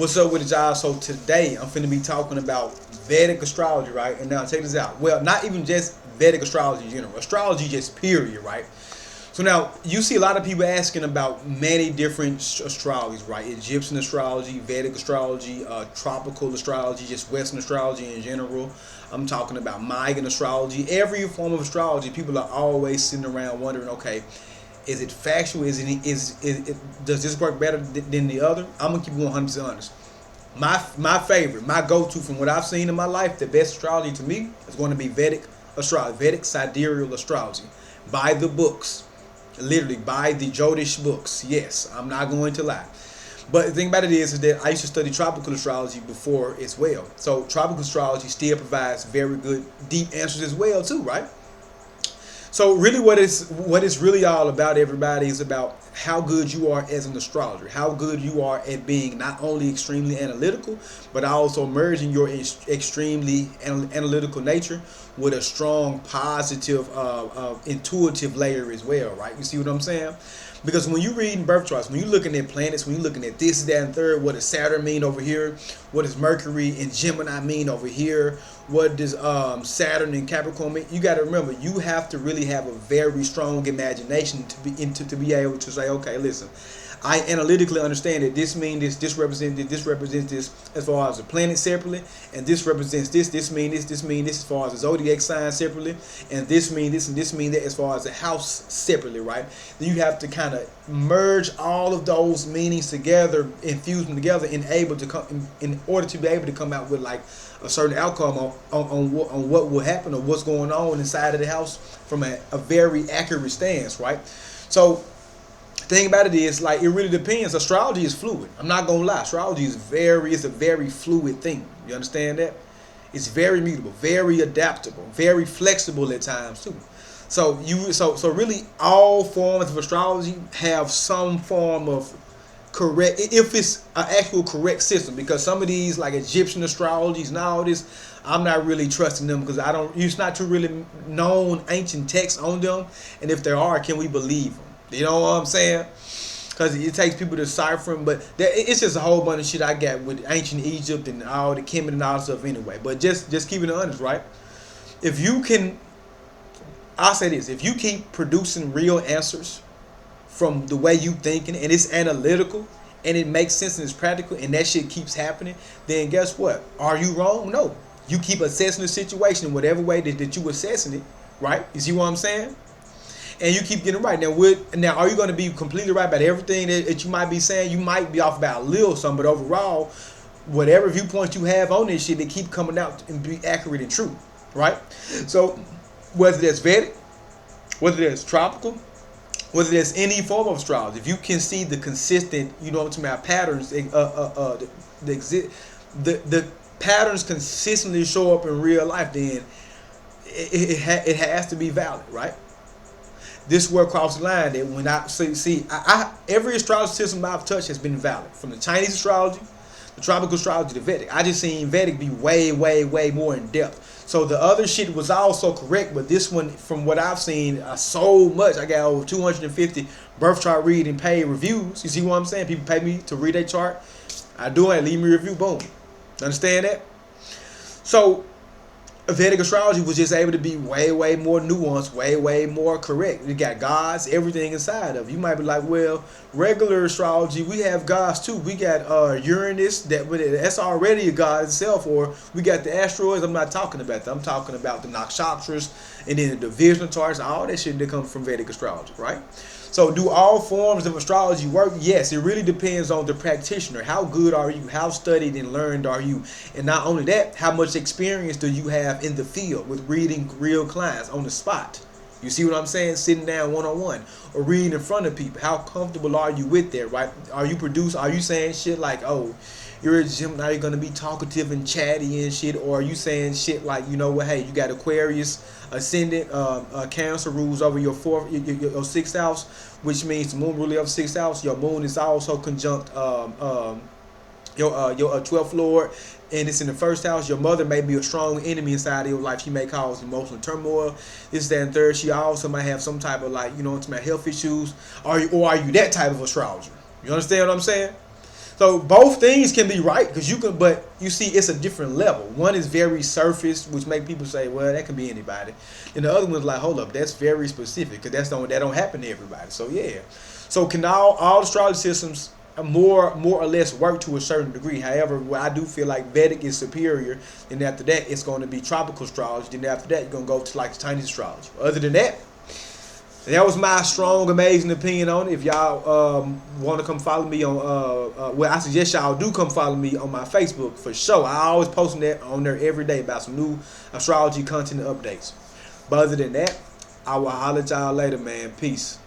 What's up with it, y'all? So today I'm finna be talking about Vedic astrology, right? And now check this out. Well, not even just Vedic astrology in general. Astrology just period, right? So now you see a lot of people asking about many different astrologies, right? Egyptian astrology, Vedic astrology, tropical astrology, just Western astrology in general. I'm talking about Mayan astrology. Every form of astrology, people are always sitting around wondering, okay, is it factual? Does this work better than the other? I'm gonna keep it 100% honest. My favorite, my go-to from what I've seen in my life, the best astrology to me is going to be Vedic astrology, Vedic Sidereal astrology, by the books, literally by the Jyotish books. Yes, I'm not going to lie. But the thing about it is that I used to study tropical astrology before as well. So tropical astrology still provides very good, deep answers as well too, right? So really what it's really all about, everybody, is about how good you are as an astrologer, how good you are at being not only extremely analytical, but also merging your extremely analytical nature with a strong, positive, intuitive layer as well, right? You see what I'm saying? Because when you're reading birth charts, when you're looking at planets, when you're looking at this, that, and third, what does Saturn mean over here? What does Mercury and Gemini mean over here? What does Saturn and Capricorn mean? You got to remember, you have to really have a very strong imagination to be able to say, okay, listen, I analytically understand that this means this represents this as far as the planet separately, and this represents this means this as far as the zodiac sign separately, and this means this and this means that as far as the house separately, right? Then you have to kind of merge all of those meanings together, infuse them together, in order to be able to come out with like a certain outcome on what will happen or what's going on inside of the house from a very accurate stance, right? So thing about it is, like, it really depends. Astrology is fluid. I'm not gonna lie. Astrology is a very fluid thing. You understand that? It's very mutable, very adaptable, very flexible at times too. So really all forms of astrology have some form of correct, if it's an actual correct system, because some of these like Egyptian astrologies and all this, I'm not really trusting them because it's not too really known ancient texts on them, and if there are, can we believe them? You know what I'm saying? Because it takes people to decipher them. But it's just a whole bunch of shit I got with ancient Egypt and all the Kemet and all that stuff anyway. But just keeping it honest, right? If you can, I'll say this. If you keep producing real answers from the way you thinking, and it's analytical, and it makes sense and it's practical, and that shit keeps happening, then guess what? Are you wrong? No. You keep assessing the situation in whatever way that you assessing it, right? You see what I'm saying? And you keep getting right. Now, are you going to be completely right about everything that you might be saying? You might be off about a little something, but overall, whatever viewpoint you have on this shit, they keep coming out and be accurate and true, right? So, whether that's Vedic, whether that's tropical, whether there's any form of astrology, if you can see the consistent, you know what I'm talking about, patterns, the patterns consistently show up in real life, then it has to be valid, right? This is where it crosses the line that when every astrology system I've touched has been valid. From the Chinese astrology, the tropical astrology, the Vedic. I just seen Vedic be way, way, way more in depth. So the other shit was also correct, but this one, from what I've seen, so much. I got over 250 birth chart reading paid reviews. You see what I'm saying? People pay me to read a chart. I do it, leave me a review, boom. Understand that? So Vedic astrology was just able to be way, way more nuanced, way, way more correct. You got gods, everything inside of it. You might be like, well, regular astrology, we have gods too. We got Uranus, that's already a god itself, or we got the asteroids. I'm not talking about that. I'm talking about the nakshatras and then the divisional charts, all that shit that comes from Vedic astrology, right? So do all forms of astrology work? Yes, it really depends on the practitioner. How good are you? How studied and learned are you? And not only that, how much experience do you have in the field with reading real clients on the spot? You see what I'm saying? Sitting down one-on-one or reading in front of people. How comfortable are you with that, right? Are you saying shit like, oh, you're a Gemini, you're going to be talkative and chatty and shit? Or are you saying shit like, you know what, hey, you got Aquarius, Ascendant, Cancer rules over your sixth house, which means the moon rules over sixth house. Your moon is also conjunct your 12th lord, and it's in the first house. Your mother may be a strong enemy inside of your life. She may cause emotional turmoil. This, that, and third. She also might have some type of, like, you know, health issues. Or are you that type of astrologer? You understand what I'm saying? So both things can be right because you can, but you see, it's a different level. One is very surface, which make people say, "Well, that can be anybody," and the other one's like, "Hold up, that's very specific because that don't happen to everybody." So yeah, so can all astrology systems more or less work to a certain degree. However, what I do feel like Vedic is superior, and after that, it's going to be tropical astrology. Then after that, you're gonna go to like Chinese astrology. Other than that. That was my strong, amazing opinion on it. If y'all want to come follow me on, well, I suggest y'all do come follow me on my Facebook for sure. I always posting that on there every day about some new astrology content and updates. But other than that, I will holler at y'all later, man. Peace.